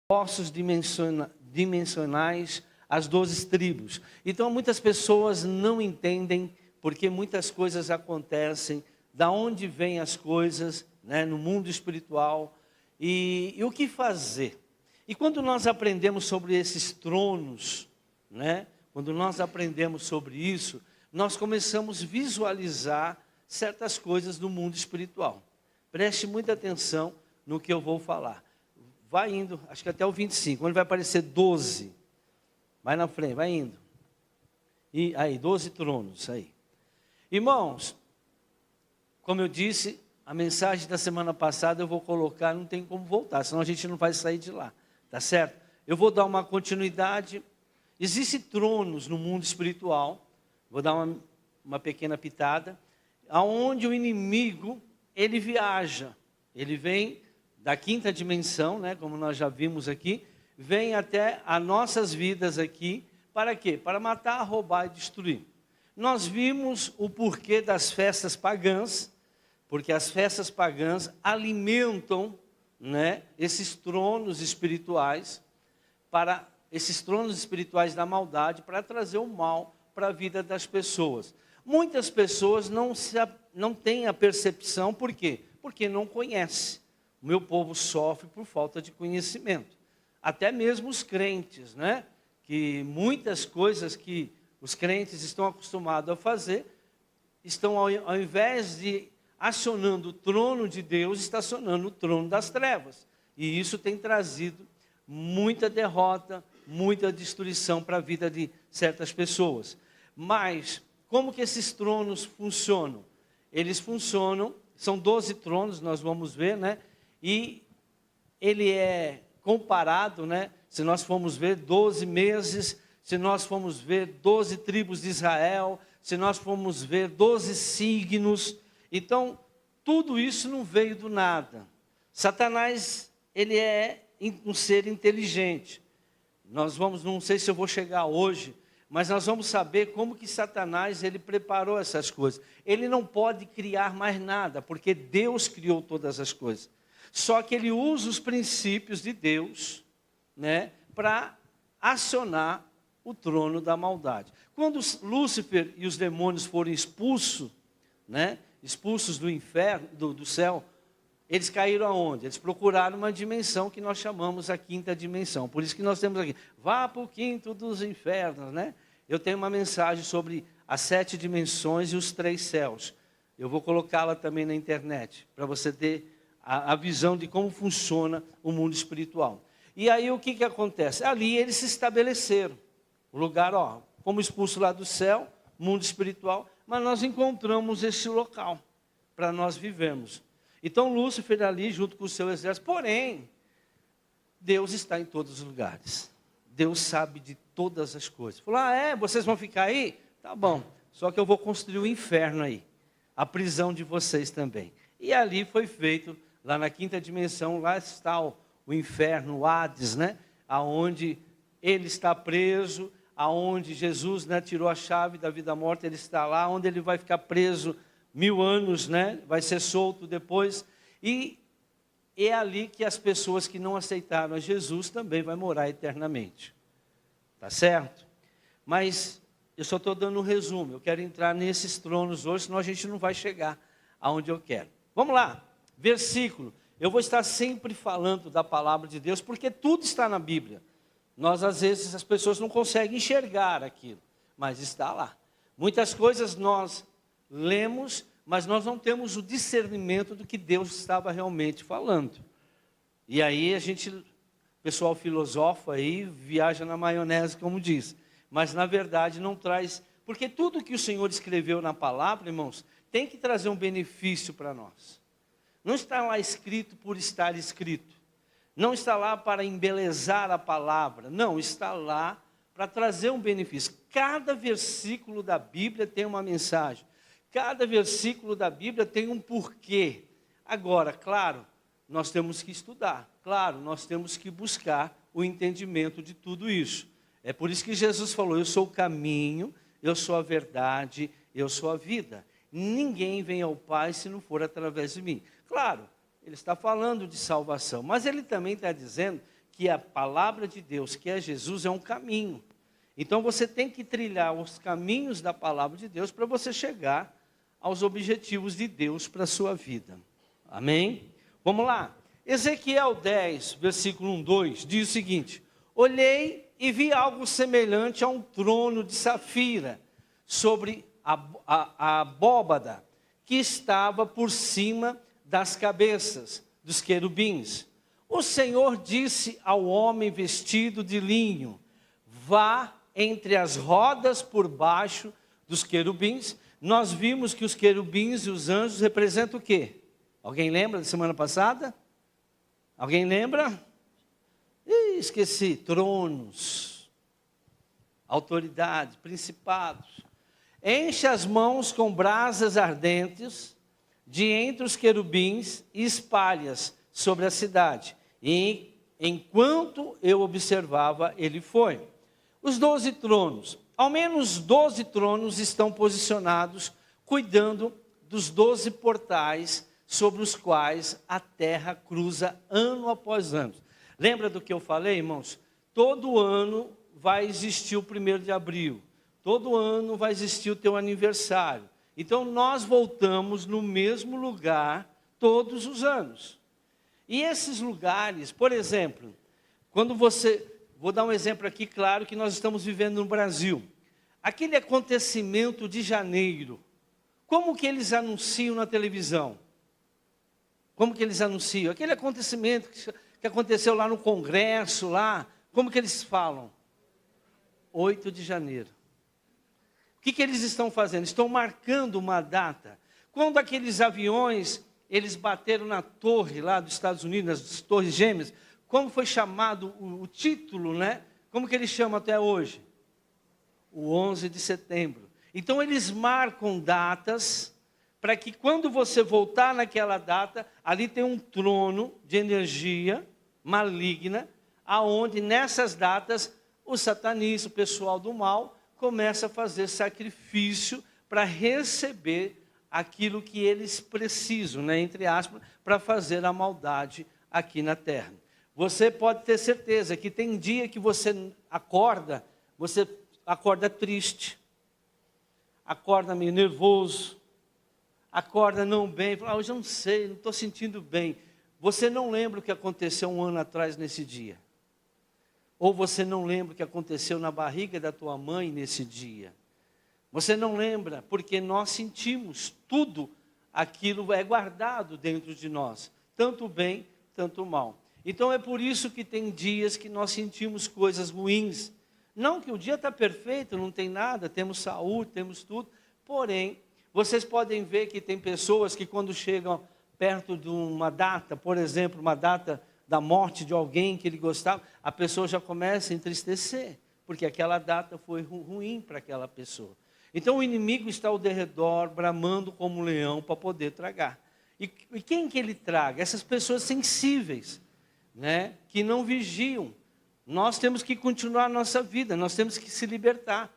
postos dimensionais, as 12 tribos. Então muitas pessoas não entendem porque muitas coisas acontecem, da onde vêm as coisas, né, no mundo espiritual, e o que fazer. E quando nós aprendemos sobre esses tronos, né, quando nós aprendemos sobre isso, nós começamos a visualizar certas coisas do mundo espiritual. Preste muita atenção no que eu vou falar. Vai indo, acho que até o 25, onde vai aparecer 12. Vai na frente, vai indo. E aí, 12 tronos, aí. Irmãos, como eu disse, a mensagem da semana passada eu vou colocar, não tem como voltar, senão a gente não vai sair de lá, tá certo? Eu vou dar uma continuidade. Existem tronos no mundo espiritual, vou dar uma pequena pitada, aonde o inimigo, ele viaja, ele vem da quinta dimensão, né, como nós já vimos aqui, vem até as nossas vidas aqui, para quê? Para matar, roubar e destruir. Nós vimos o porquê das festas pagãs, porque as festas pagãs alimentam, né, esses tronos espirituais, para esses tronos espirituais da maldade, para trazer o mal para a vida das pessoas. Muitas pessoas não têm a percepção, por quê? Porque não conhecem. O meu povo sofre por falta de conhecimento. Até mesmo os crentes, né? Que muitas coisas que os crentes estão acostumados a fazer, estão ao invés de acionando o trono de Deus, está acionando o trono das trevas. E isso tem trazido muita derrota, muita destruição para a vida de certas pessoas. Mas, como que esses tronos funcionam? Eles funcionam, são 12 tronos, nós vamos ver, né? E ele é comparado, né? Se nós formos ver 12 meses, se nós formos ver 12 tribos de Israel, se nós formos ver 12 signos. Então, tudo isso não veio do nada. Satanás, ele é um ser inteligente. Nós vamos, não sei se eu vou chegar hoje, mas nós vamos saber como que Satanás, ele preparou essas coisas. Ele não pode criar mais nada, porque Deus criou todas as coisas. Só que ele usa os princípios de Deus, né, para acionar o trono da maldade. Quando Lúcifer e os demônios foram expulsos, né, expulsos do inferno, do céu, eles caíram aonde? Eles procuraram uma dimensão que nós chamamos a quinta dimensão. Por isso que nós temos aqui, vá para o quinto dos infernos, né? Eu tenho uma mensagem sobre as 7 dimensões e os 3 céus. Eu vou colocá-la também na internet, para você ter a visão de como funciona o mundo espiritual. E aí o que acontece? Ali eles se estabeleceram. O lugar, ó, fomos expulsos lá do céu, mundo espiritual, mas nós encontramos esse local para nós vivermos. Então Lúcifer ali junto com o seu exército, porém, Deus está em todos os lugares. Deus sabe de todas as coisas. Falou, vocês vão ficar aí? Tá bom, só que eu vou construir o inferno aí, a prisão de vocês também. E ali foi feito, lá na quinta dimensão, lá está o inferno, o Hades, né? Aonde ele está preso, aonde Jesus, né, tirou a chave da vida morta, ele está lá, onde ele vai ficar preso 1000 anos, né? Vai ser solto depois. E é ali que as pessoas que não aceitaram a Jesus também vão morar eternamente. Tá certo? Mas eu só estou dando um resumo. Eu quero entrar nesses tronos hoje, senão a gente não vai chegar aonde eu quero. Vamos lá. Versículo. Eu vou estar sempre falando da palavra de Deus, porque tudo está na Bíblia. Nós, às vezes, as pessoas não conseguem enxergar aquilo, mas está lá. Muitas coisas nós lemos, mas nós não temos o discernimento do que Deus estava realmente falando. E aí o pessoal filosofa aí, viaja na maionese, como diz. Mas na verdade não traz, porque tudo que o Senhor escreveu na palavra, irmãos, tem que trazer um benefício para nós. Não está lá escrito por estar escrito. Não está lá para embelezar a palavra. Não, está lá para trazer um benefício. Cada versículo da Bíblia tem uma mensagem. Cada versículo da Bíblia tem um porquê. Agora, claro, nós temos que estudar. Claro, nós temos que buscar o entendimento de tudo isso. É por isso que Jesus falou, eu sou o caminho, eu sou a verdade, eu sou a vida. Ninguém vem ao Pai se não for através de mim. Claro, ele está falando de salvação, mas ele também está dizendo que a palavra de Deus, que é Jesus, é um caminho. Então você tem que trilhar os caminhos da palavra de Deus para você chegar aos objetivos de Deus para a sua vida. Amém? Vamos lá. Ezequiel 10, versículo 1, 2, diz o seguinte: olhei e vi algo semelhante a um trono de safira sobre a abóbada que estava por cima das cabeças dos querubins. O Senhor disse ao homem vestido de linho: vá entre as rodas por baixo dos querubins. Nós vimos que os querubins e os anjos representam o quê? Alguém lembra da semana passada? Alguém lembra? Esqueci. Tronos, autoridades, principados. Enche as mãos com brasas ardentes de entre os querubins e espalhas sobre a cidade. E enquanto eu observava, ele foi. Os 12 tronos, ao menos 12 tronos estão posicionados, cuidando dos 12 portais sobre os quais a terra cruza ano após ano. Lembra do que eu falei, irmãos? Todo ano vai existir o 1º de abril. Todo ano vai existir o teu aniversário. Então nós voltamos no mesmo lugar todos os anos. E esses lugares, por exemplo, quando você... Vou dar um exemplo aqui, claro, que nós estamos vivendo no Brasil. Aquele acontecimento de janeiro, como que eles anunciam na televisão? Como que eles anunciam? Aquele acontecimento que aconteceu lá no Congresso, lá, como que eles falam? 8 de janeiro. O que eles estão fazendo? Estão marcando uma data. Quando aqueles aviões, eles bateram na torre lá dos Estados Unidos, nas torres gêmeas, como foi chamado o título, né? Como que eles chamam até hoje? O 11 de setembro. Então eles marcam datas, para que quando você voltar naquela data, ali tem um trono de energia maligna, aonde nessas datas, o satanista, o pessoal do mal, começa a fazer sacrifício para receber aquilo que eles precisam, né, entre aspas, para fazer a maldade aqui na terra. Você pode ter certeza que tem dia que você acorda triste, acorda meio nervoso, acorda não bem, fala, hoje eu não sei, não estou sentindo bem. Você não lembra o que aconteceu um ano atrás nesse dia. Ou você não lembra o que aconteceu na barriga da tua mãe nesse dia. Você não lembra, porque nós sentimos tudo, aquilo é guardado dentro de nós, tanto o bem, tanto o mal. Então é por isso que tem dias que nós sentimos coisas ruins. Não que o dia está perfeito, não tem nada, temos saúde, temos tudo. Porém, vocês podem ver que tem pessoas que quando chegam perto de uma data, por exemplo, uma data da morte de alguém que ele gostava, a pessoa já começa a entristecer, porque aquela data foi ruim para aquela pessoa. Então o inimigo está ao derredor, bramando como um leão para poder tragar. E quem que ele traga? Essas pessoas sensíveis, né, que não vigiam. Nós temos que continuar a nossa vida, nós temos que se libertar.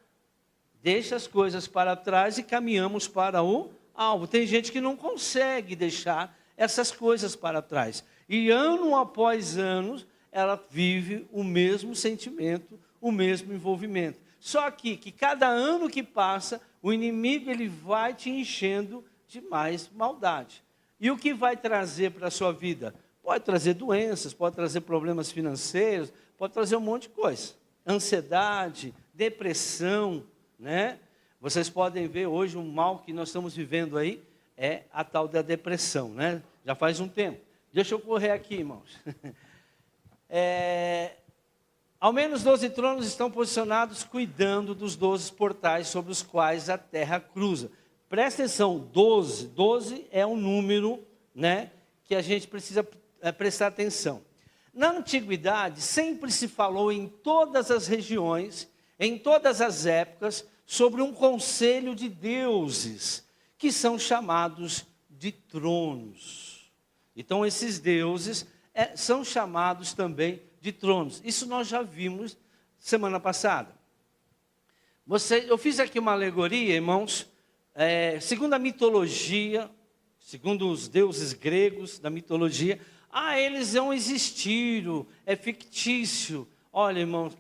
Deixa as coisas para trás e caminhamos para o alvo. Tem gente que não consegue deixar essas coisas para trás. E ano após ano, ela vive o mesmo sentimento, o mesmo envolvimento. Só que cada ano que passa, o inimigo ele vai te enchendo de mais maldade. E o que vai trazer para a sua vida? Pode trazer doenças, pode trazer problemas financeiros, pode trazer um monte de coisa. Ansiedade, depressão, né? Vocês podem ver hoje o mal que nós estamos vivendo aí é a tal da depressão, né? Já faz um tempo. Deixa eu correr aqui, irmãos. Ao menos 12 tronos estão posicionados cuidando dos 12 portais sobre os quais a terra cruza. Presta atenção, 12. 12 é um número, né, que a gente precisa prestar atenção. Na antiguidade, sempre se falou em todas as regiões, em todas as épocas, sobre um conselho de deuses, que são chamados de tronos. Então, esses deuses são chamados também de tronos. Isso nós já vimos semana passada. Eu fiz aqui uma alegoria, irmãos, segundo a mitologia, segundo os deuses gregos da mitologia, Ah, eles não existiram, é fictício. Olha, irmãos,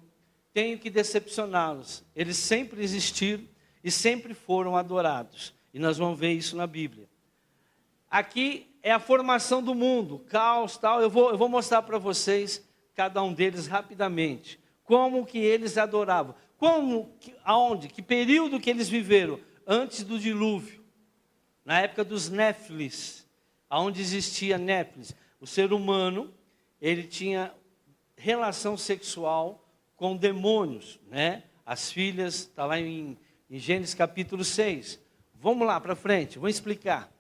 tenho que decepcioná-los. Eles sempre existiram e sempre foram adorados. E nós vamos ver isso na Bíblia. Aqui é a formação do mundo, caos, tal. Eu vou mostrar para vocês, cada um deles rapidamente, como que eles adoravam. Aonde, que período que eles viveram? Antes do dilúvio, na época dos Néfilis, aonde existia Néfilis. O ser humano, ele tinha relação sexual com demônios, né? As filhas, está lá em Gênesis capítulo 6. Vamos lá para frente, vou explicar.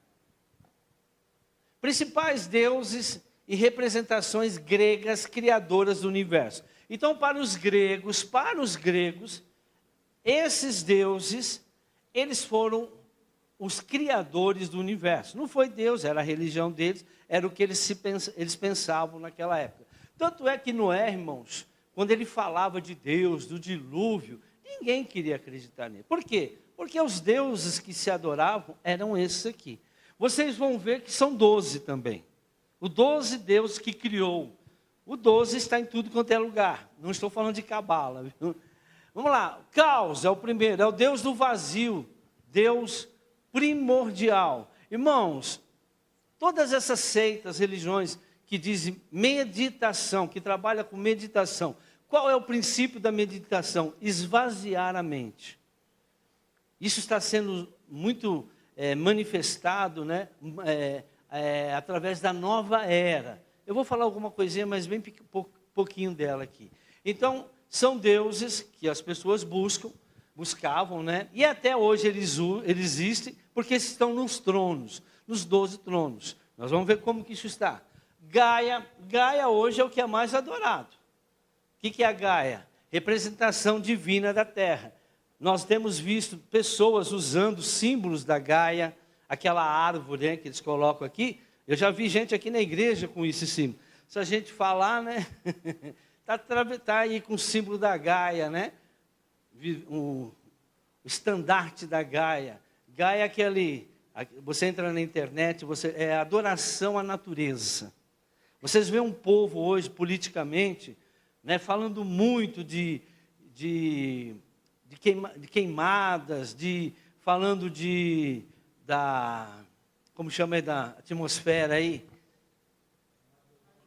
Principais deuses e representações gregas criadoras do universo. Então, para os gregos, esses deuses, eles foram os criadores do universo. Não foi Deus, era a religião deles, era o que eles pensavam naquela época. Tanto é que Noé, irmãos, quando ele falava de Deus, do dilúvio, ninguém queria acreditar nele. Por quê? Porque os deuses que se adoravam eram esses aqui. Vocês vão ver que são 12 também. O 12 deuses que criou. O 12 está em tudo quanto é lugar. Não estou falando de cabala, viu? Vamos lá. Caos é o primeiro, é o Deus do vazio. Deus primordial. Irmãos, todas essas seitas, religiões que dizem meditação, que trabalham com meditação. Qual é o princípio da meditação? Esvaziar a mente. Isso está sendo muito manifestado, né? Através da nova era. Eu vou falar alguma coisinha, mas bem pouquinho dela aqui. Então, são deuses que as pessoas buscavam, né? E até hoje eles existem, porque estão nos tronos, nos 12 tronos. Nós vamos ver como que isso está. Gaia hoje é o que é mais adorado. O que é a Gaia? Representação divina da terra. Nós temos visto pessoas usando símbolos da Gaia, aquela árvore, né, que eles colocam aqui. Eu já vi gente aqui na igreja com esse símbolo. Se a gente falar, né? Tá aí com o símbolo da Gaia, né? O estandarte da Gaia. Gaia é aquele... Você entra na internet, é adoração à natureza. Vocês veem um povo hoje, politicamente, né, falando muito de queimadas, falando como chama aí, da atmosfera aí?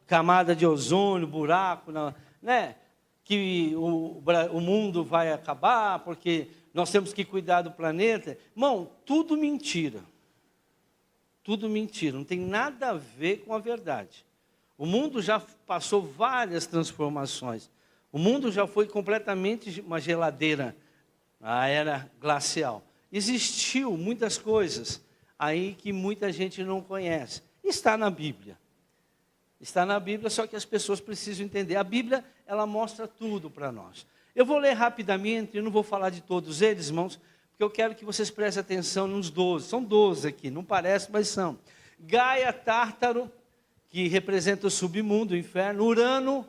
Camada de ozônio, buraco, né? Que o mundo vai acabar, porque nós temos que cuidar do planeta. Irmão, tudo mentira. Tudo mentira, não tem nada a ver com a verdade. O mundo já passou várias transformações. O mundo já foi completamente uma geladeira, a era glacial. Existiu muitas coisas aí que muita gente não conhece. Está na Bíblia. Está na Bíblia, só que as pessoas precisam entender. A Bíblia, ela mostra tudo para nós. Eu vou ler rapidamente, eu não vou falar de todos eles, irmãos, porque eu quero que vocês prestem atenção nos 12. São 12 aqui, não parece, mas são. Gaia, Tártaro, que representa o submundo, o inferno. Urano,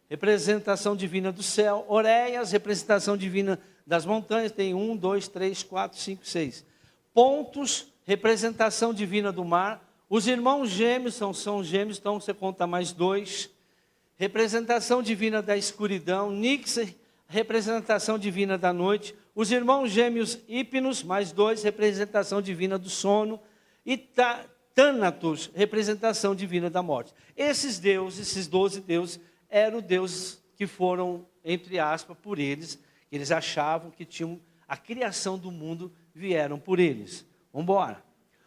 representação divina do céu. Oreias, representação divina das montanhas. Tem 1, 2, 3, 4, 5, 6. Pontos, representação divina do mar. Os irmãos gêmeos são gêmeos, então você conta mais 2. Representação divina da escuridão. Nix, representação divina da noite. Os irmãos gêmeos Hípnos, mais 2, representação divina do sono. E Thanatos, representação divina da morte. Esses 12 deuses, eram deuses que foram, entre aspas, por eles. Eles achavam que tinham a criação do mundo, vieram por eles. Vamos embora.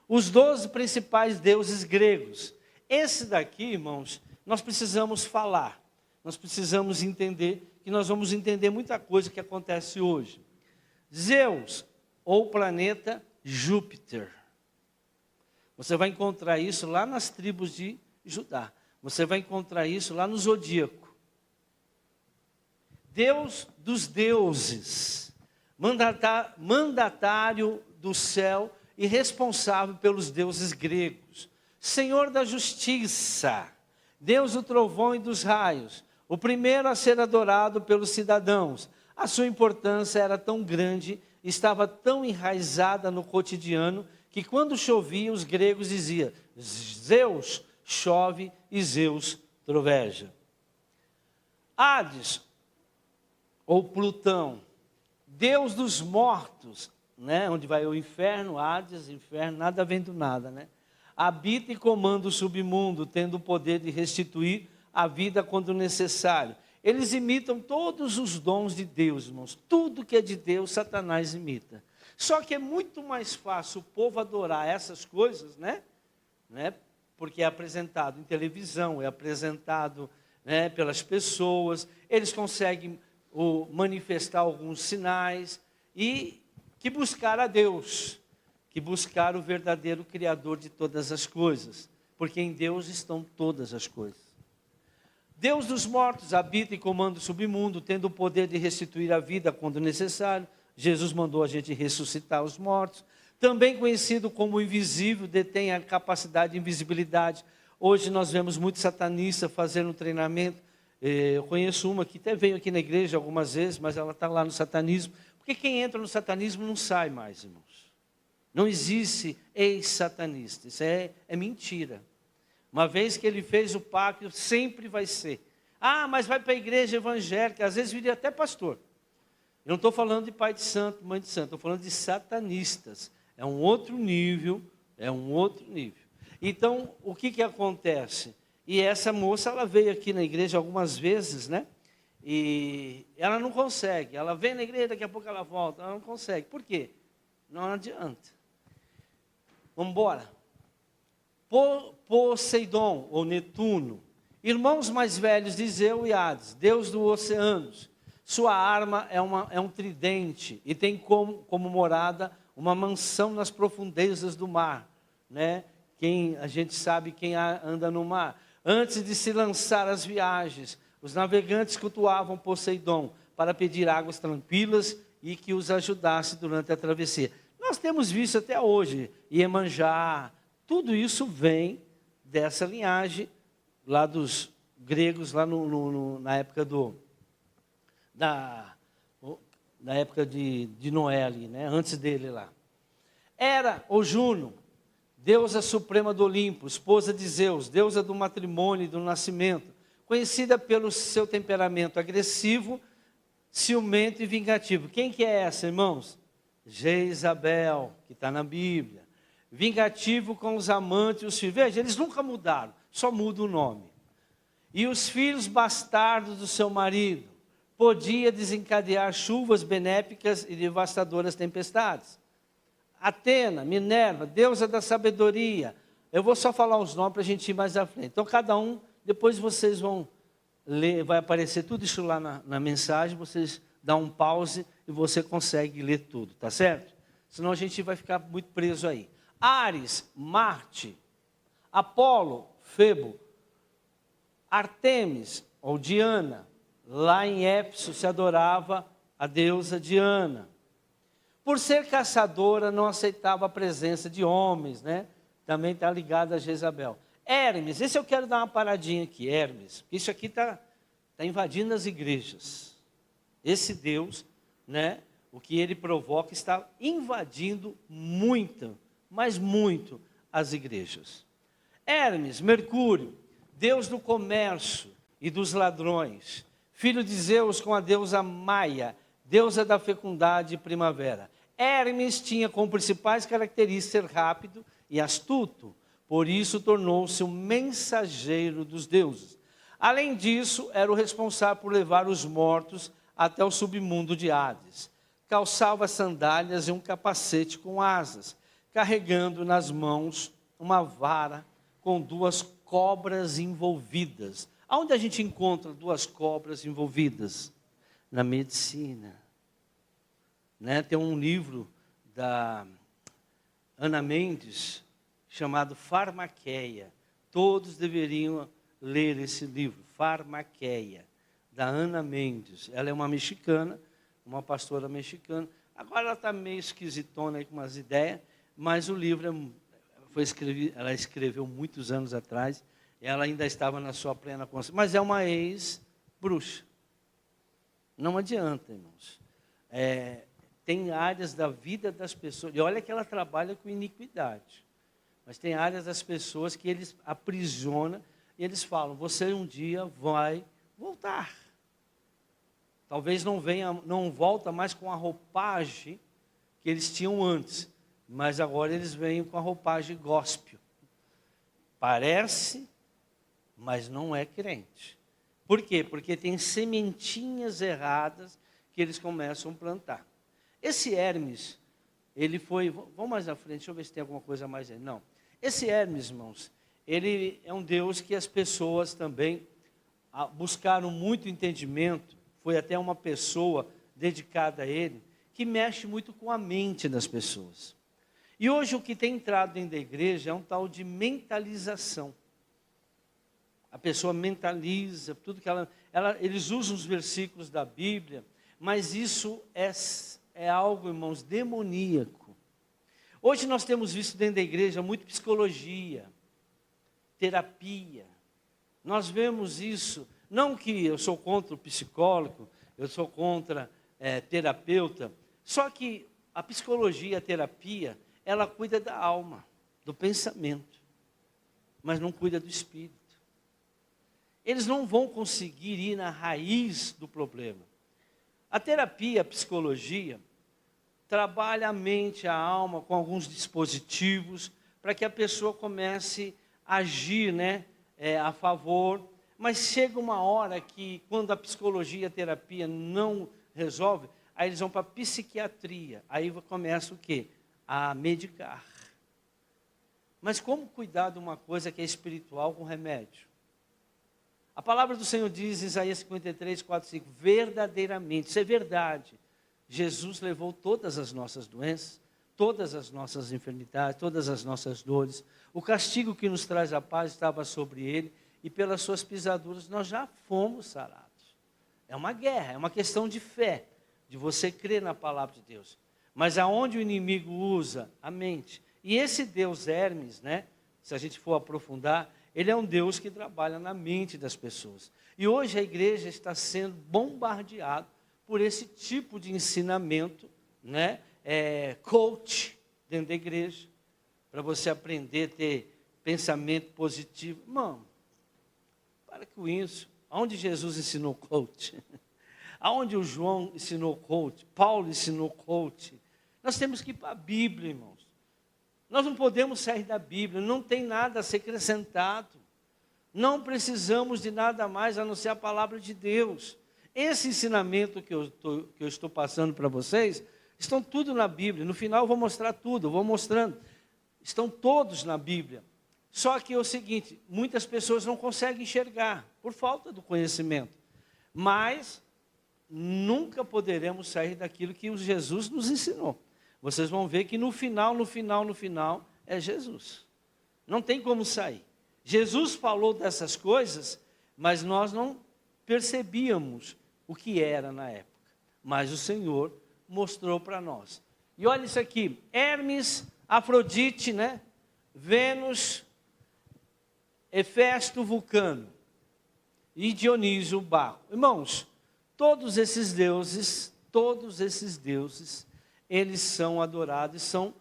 Os 12 principais deuses gregos. Esse daqui, irmãos, nós precisamos falar. Nós precisamos entender, que nós vamos entender muita coisa que acontece hoje. Zeus, ou planeta Júpiter. Você vai encontrar isso lá nas tribos de Judá. Você vai encontrar isso lá no zodíaco. Deus dos deuses, mandatário do céu e responsável pelos deuses gregos. Senhor da justiça, Deus do trovão e dos raios, o primeiro a ser adorado pelos cidadãos. A sua importância era tão grande, estava tão enraizada no cotidiano, que quando chovia, os gregos diziam: Zeus chove e Zeus troveja. Hades, ou Plutão, Deus dos mortos, né? Onde vai o inferno, Hades, inferno, nada vem do nada, né? Habita e comanda o submundo, tendo o poder de restituir a vida quando necessário. Eles imitam todos os dons de Deus, irmãos. Tudo que é de Deus, Satanás imita. Só que é muito mais fácil o povo adorar essas coisas, né? Porque é apresentado em televisão, é apresentado, né, pelas pessoas. Eles conseguem manifestar alguns sinais e que buscar a Deus, que buscar o verdadeiro Criador de todas as coisas, porque em Deus estão todas as coisas. Deus dos mortos habita e comanda o submundo, tendo o poder de restituir a vida quando necessário. Jesus mandou a gente ressuscitar os mortos. Também conhecido como invisível, detém a capacidade de invisibilidade. Hoje nós vemos muitos satanistas fazendo um treinamento. Eu conheço uma que até veio aqui na igreja algumas vezes, mas ela está lá no satanismo. Porque quem entra no satanismo não sai mais, irmãos. Não existe ex-satanista. Isso é mentira. Uma vez que ele fez o pacto, sempre vai ser. Ah, mas vai para a igreja evangélica, às vezes viria até pastor. Eu não estou falando de pai de santo, mãe de santo, estou falando de satanistas. É um outro nível, Então, o que acontece? E essa moça, ela veio aqui na igreja algumas vezes, né? E ela não consegue. Ela vem na igreja, daqui a pouco ela volta. Ela não consegue. Por quê? Não adianta. Vamos embora. Poseidon, ou Netuno, irmãos mais velhos de Zeus e Hades, Deus dos oceanos. Sua arma é um tridente e tem como morada uma mansão nas profundezas do mar, né? A gente sabe quem anda no mar. Antes de se lançar às viagens, os navegantes cultuavam Poseidon para pedir águas tranquilas e que os ajudasse durante a travessia. Nós temos visto até hoje, Iemanjá, tudo isso vem dessa linhagem lá dos gregos, lá na época na época de Noé ali, né? Antes dele lá. Hera, ou Juno, deusa suprema do Olimpo, esposa de Zeus, deusa do matrimônio e do nascimento, conhecida pelo seu temperamento agressivo, ciumento e vingativo. Quem que é essa, irmãos? Jezabel, que está na Bíblia. Vingativo com os amantes e os filhos. Veja, eles nunca mudaram, só muda o nome. E os filhos bastardos do seu marido. Podia desencadear chuvas benéficas e devastadoras tempestades. Atena, Minerva, deusa da sabedoria. Eu vou só falar os nomes para a gente ir mais à frente. Então, cada um, depois vocês vão ler, vai aparecer tudo isso lá na mensagem, vocês dão um pause e você consegue ler tudo, tá certo? Senão a gente vai ficar muito preso aí. Ares, Marte. Apolo, Febo. Artemis, ou Diana. Lá em Éfeso se adorava a deusa Diana. Por ser caçadora, não aceitava a presença de homens, né? Também está ligada a Jezabel. Hermes, esse eu quero dar uma paradinha aqui, Hermes. Isso aqui está invadindo as igrejas. Esse Deus, né? O que ele provoca está invadindo muito, mas muito, as igrejas. Hermes, Mercúrio, Deus do comércio e dos ladrões. Filho de Zeus com a deusa Maia, deusa da fecundade e primavera. Hermes tinha como principais características ser rápido e astuto, por isso tornou-se um mensageiro dos deuses. Além disso, era o responsável por levar os mortos até o submundo de Hades. Calçava sandálias e um capacete com asas, carregando nas mãos uma vara com duas cobras envolvidas. Aonde a gente encontra duas cobras envolvidas? Na medicina. Né? Tem um livro da Ana Mendes, chamado Farmaqueia. Todos deveriam ler esse livro, Farmaqueia, da Ana Mendes. Ela é uma mexicana, uma pastora mexicana. Agora ela está meio esquisitona aí com umas ideias, mas o livro ela escreveu muitos anos atrás. Ela ainda estava na sua plena consciência, mas é uma ex-bruxa. Não adianta, irmãos. Tem áreas da vida das pessoas, e olha que ela trabalha com iniquidade, mas tem áreas das pessoas que eles aprisionam, e eles falam, você um dia vai voltar. Talvez não volta mais com a roupagem que eles tinham antes, mas agora eles vêm com a roupagem gospel. Parece, mas não é crente. Por quê? Porque tem sementinhas erradas que eles começam a plantar. Esse Hermes, ele foi... Vamos mais à frente, deixa eu ver se tem alguma coisa mais aí. Não. Esse Hermes, irmãos, ele é um Deus que as pessoas também buscaram muito entendimento. Foi até uma pessoa dedicada a ele, que mexe muito com a mente das pessoas. E hoje o que tem entrado dentro da igreja é um tal de mentalização. A pessoa mentaliza, tudo que eles usam os versículos da Bíblia, mas isso é algo, irmãos, demoníaco. Hoje nós temos visto dentro da igreja muito psicologia, terapia. Nós vemos isso, não que eu sou contra o psicólogo, eu sou contra terapeuta, só que a psicologia, a terapia, ela cuida da alma, do pensamento, mas não cuida do espírito. Eles não vão conseguir ir na raiz do problema. A terapia, a psicologia, trabalha a mente, a alma, com alguns dispositivos, para que a pessoa comece a agir, a favor. Mas chega uma hora que, quando a psicologia e a terapia não resolve, aí eles vão para a psiquiatria. Aí começa o quê? A medicar. Mas como cuidar de uma coisa que é espiritual com remédio? A palavra do Senhor diz, em Isaías 53, 4, 5, verdadeiramente, isso é verdade. Jesus levou todas as nossas doenças, todas as nossas enfermidades, todas as nossas dores. O castigo que nos traz a paz estava sobre ele, e pelas suas pisaduras nós já fomos sarados. É uma guerra, é uma questão de fé, de você crer na palavra de Deus. Mas aonde o inimigo usa a mente, e esse Deus Hermes, se a gente for aprofundar, ele é um Deus que trabalha na mente das pessoas. E hoje a igreja está sendo bombardeada por esse tipo de ensinamento, coach dentro da igreja, para você aprender a ter pensamento positivo. Irmão, para com isso. Aonde Jesus ensinou coach? Aonde o João ensinou coach? Paulo ensinou coach? Nós temos que ir para a Bíblia, irmãos. Nós não podemos sair da Bíblia, não tem nada a ser acrescentado. Não precisamos de nada mais a não ser a palavra de Deus. Esse ensinamento que eu estou passando para vocês, estão tudo na Bíblia. No final eu vou mostrar tudo, eu vou mostrando. Estão todos na Bíblia. Só que é o seguinte, muitas pessoas não conseguem enxergar, por falta do conhecimento. Mas nunca poderemos sair daquilo que o Jesus nos ensinou. Vocês vão ver que no final é Jesus. Não tem como sair. Jesus falou dessas coisas, mas nós não percebíamos o que era na época. Mas o Senhor mostrou para nós. E olha isso aqui, Hermes, Afrodite, Vênus, Hefesto, Vulcano e Dionísio, Baco. Irmãos, todos esses deuses, eles são adorados e são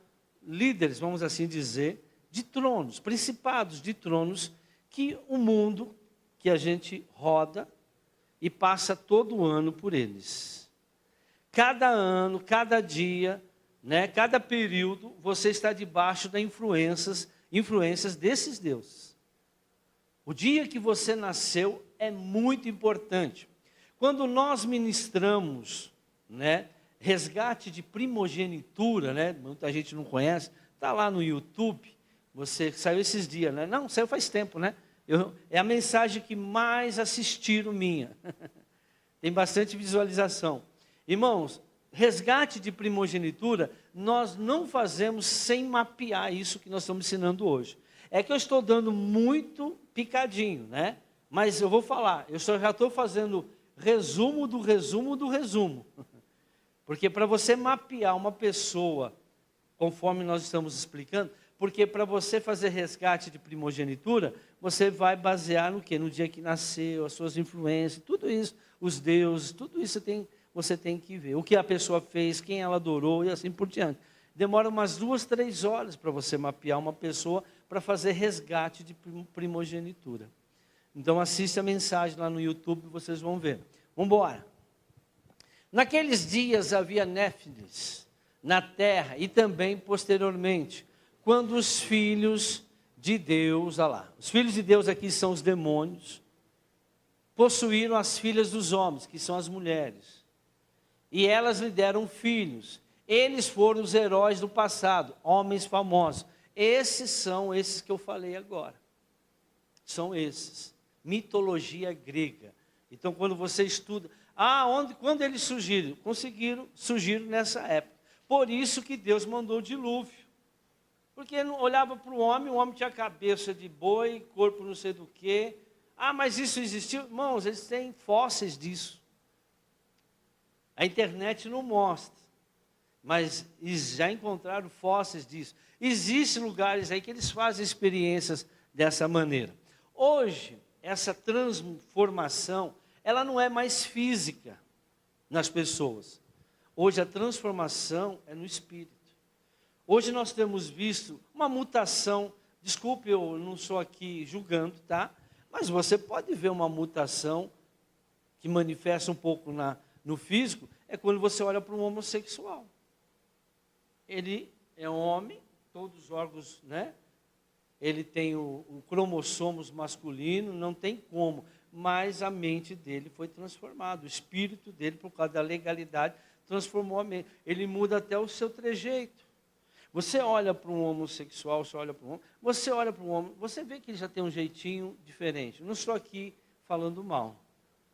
líderes, vamos assim dizer, de tronos, principados de tronos, que o mundo, que a gente roda e passa todo ano por eles. Cada ano, cada dia, cada período, você está debaixo das influências desses deuses. O dia que você nasceu é muito importante. Quando nós ministramos, resgate de primogenitura, muita gente não conhece, está lá no YouTube, você saiu esses dias, não, saiu faz tempo, é a mensagem que mais assistiram minha, tem bastante visualização. Irmãos, resgate de primogenitura, nós não fazemos sem mapear isso que nós estamos ensinando hoje. É que eu estou dando muito picadinho, mas eu vou falar, eu já estou fazendo resumo do resumo do resumo. Porque para você mapear uma pessoa, conforme nós estamos explicando, porque para você fazer resgate de primogenitura, você vai basear no quê? No dia que nasceu, as suas influências, tudo isso, os deuses, tudo isso você tem que ver. O que a pessoa fez, quem ela adorou e assim por diante. Demora umas 2, 3 horas para você mapear uma pessoa para fazer resgate de primogenitura. Então assiste a mensagem lá no YouTube, vocês vão ver. Vamos embora. Naqueles dias havia néfilis na terra e também posteriormente, quando os filhos de Deus, olha lá, os filhos de Deus aqui são os demônios, possuíram as filhas dos homens, que são as mulheres, e elas lhe deram filhos. Eles foram os heróis do passado, homens famosos. Esses são esses que eu falei agora. São esses. Mitologia grega. Então, quando você estuda, quando eles surgiram? Surgiram nessa época. Por isso que Deus mandou o dilúvio. Porque não olhava para o homem tinha cabeça de boi, corpo não sei do quê. Mas isso existiu? Irmãos, eles têm fósseis disso. A internet não mostra, mas já encontraram fósseis disso. Existem lugares aí que eles fazem experiências dessa maneira. Hoje, essa transformação, ela não é mais física nas pessoas. Hoje a transformação é no espírito. Hoje nós temos visto uma mutação, desculpe, eu não sou aqui julgando, tá? Mas você pode ver uma mutação que manifesta um pouco no físico, é quando você olha para um homossexual. Ele é homem, todos os órgãos, né? Ele tem o cromossomos masculino, não tem como, mas a mente dele foi transformada, o espírito dele, por causa da legalidade, transformou a mente. Ele muda até o seu trejeito. Você olha para um homossexual, você olha para um homem, você vê que ele já tem um jeitinho diferente. Não estou aqui falando mal,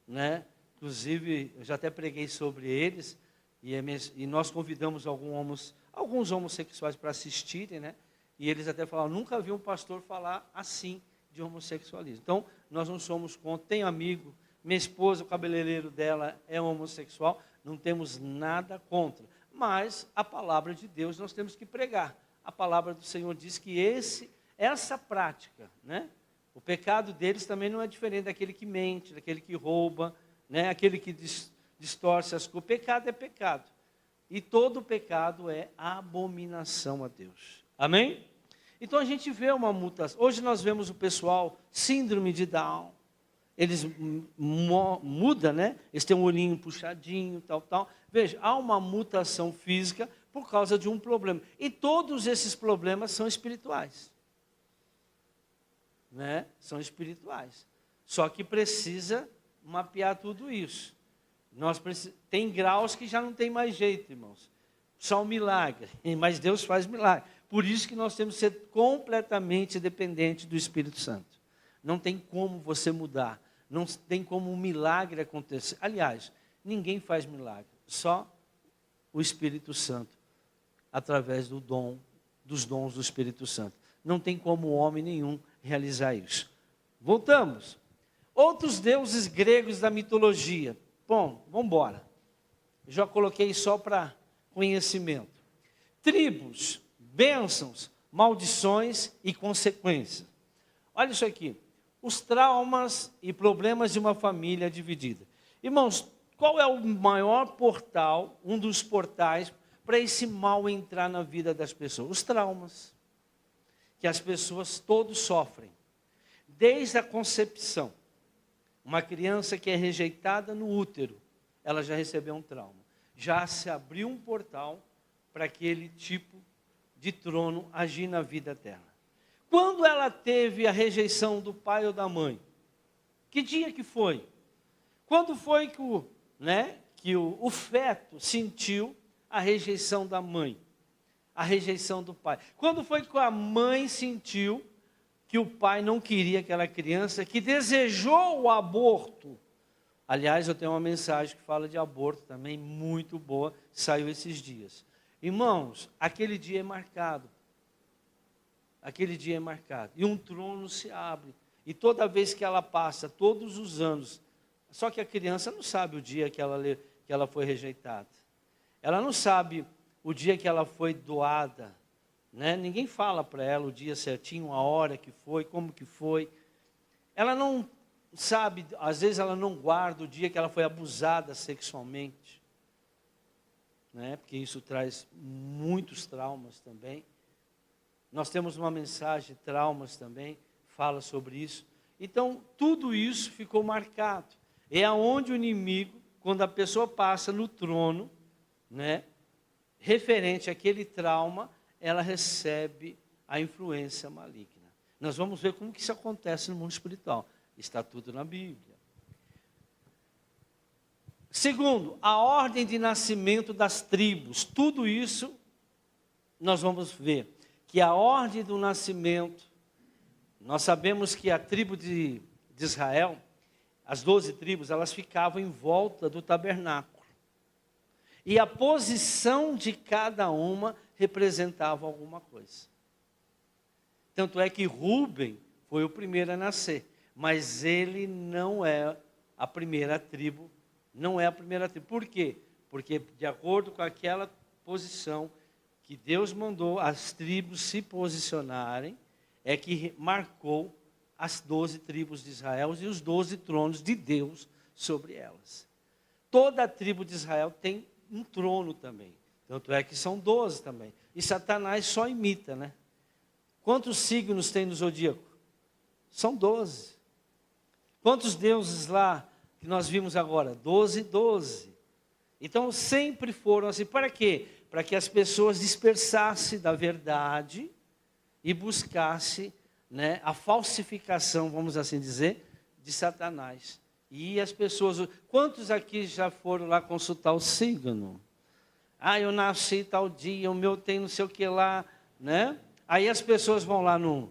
né? Inclusive, eu já até preguei sobre eles, e nós convidamos alguns homossexuais para assistirem, né? E eles até falaram, nunca vi um pastor falar assim de homossexualismo. Então, nós não somos contra. Tenho amigo, minha esposa, o cabeleireiro dela é homossexual, não temos nada contra. Mas a palavra de Deus nós temos que pregar. A palavra do Senhor diz que essa prática, né? O pecado deles também não é diferente daquele que mente, daquele que rouba, né? Aquele que distorce as coisas. Pecado é pecado. E todo pecado é abominação a Deus. Amém? Então a gente vê uma mutação. Hoje nós vemos o pessoal, síndrome de Down. Eles mudam, né? Eles têm um olhinho puxadinho, tal. Veja, há uma mutação física por causa de um problema. E todos esses problemas são espirituais. Né? São espirituais. Só que precisa mapear tudo isso. Tem graus que já não tem mais jeito, irmãos. Só um milagre. Mas Deus faz milagre. Por isso que nós temos que ser completamente dependentes do Espírito Santo. Não tem como você mudar. Não tem como um milagre acontecer. Aliás, ninguém faz milagre. Só o Espírito Santo. Através dos dons do Espírito Santo. Não tem como homem nenhum realizar isso. Voltamos. Outros deuses gregos da mitologia. Bom, vamos embora. Já coloquei só para conhecimento. Tribos, bênçãos, maldições e consequências. Olha isso aqui. Os traumas e problemas de uma família dividida. Irmãos, qual é o maior portal, um dos portais, para esse mal entrar na vida das pessoas? Os traumas. Que as pessoas todos sofrem. Desde a concepção. Uma criança que é rejeitada no útero, ela já recebeu um trauma. Já se abriu um portal para aquele tipo de trono agir na vida dela. Quando ela teve a rejeição do pai ou da mãe? Que dia que foi? Quando foi que o feto sentiu a rejeição da mãe? A rejeição do pai? Quando foi que a mãe sentiu que o pai não queria aquela criança, que desejou o aborto? Aliás, eu tenho uma mensagem que fala de aborto também, muito boa, saiu esses dias. Irmãos, aquele dia é marcado. Aquele dia é marcado. E um trono se abre. E toda vez que ela passa, todos os anos, só que a criança não sabe o dia que ela foi rejeitada. Ela não sabe o dia que ela foi doada. Né? Ninguém fala para ela o dia certinho, a hora que foi, como que foi. Ela não sabe, às vezes ela não guarda o dia que ela foi abusada sexualmente. Né? Porque isso traz muitos traumas também. Nós temos uma mensagem, traumas também, fala sobre isso. Então, tudo isso ficou marcado. É aonde o inimigo, quando a pessoa passa no trono, né, referente àquele trauma, ela recebe a influência maligna. Nós vamos ver como que isso acontece no mundo espiritual. Está tudo na Bíblia. Segundo, a ordem de nascimento das tribos. Tudo isso nós vamos ver. Que a ordem do nascimento, nós sabemos que a tribo de Israel, as 12 tribos, elas ficavam em volta do tabernáculo. E a posição de cada uma representava alguma coisa. Tanto é que Rúben foi o primeiro a nascer, mas ele não é a primeira tribo, não é a primeira tribo. Por quê? Porque de acordo com aquela posição que Deus mandou as tribos se posicionarem, é que marcou as 12 tribos de Israel e os 12 tronos de Deus sobre elas. Toda a tribo de Israel tem um trono também. Tanto é que são 12 também. E Satanás só imita, né? Quantos signos tem no zodíaco? São 12. Quantos deuses lá que nós vimos agora? 12, 12. Então sempre foram assim. Para quê? Para que as pessoas dispersassem da verdade e buscassem, né, a falsificação, vamos assim dizer, de Satanás. E as pessoas, quantos aqui já foram lá consultar o signo? Ah, eu nasci tal dia, o meu tem não sei o que lá, né? Aí as pessoas vão lá no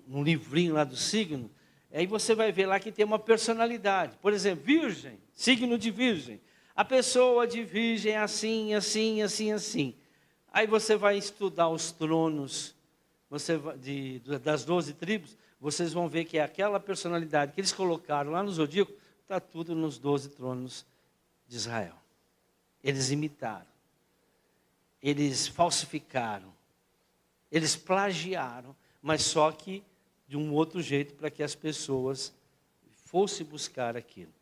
livrinho lá do signo, aí você vai ver lá que tem uma personalidade. Por exemplo, virgem, signo de virgem. A pessoa de virgem é assim, assim, assim, assim. Aí você vai estudar os tronos das 12 tribos, vocês vão ver que é aquela personalidade que eles colocaram lá no zodíaco, está tudo nos 12 tronos de Israel. Eles imitaram, eles falsificaram, eles plagiaram, mas só que de um outro jeito para que as pessoas fossem buscar aquilo.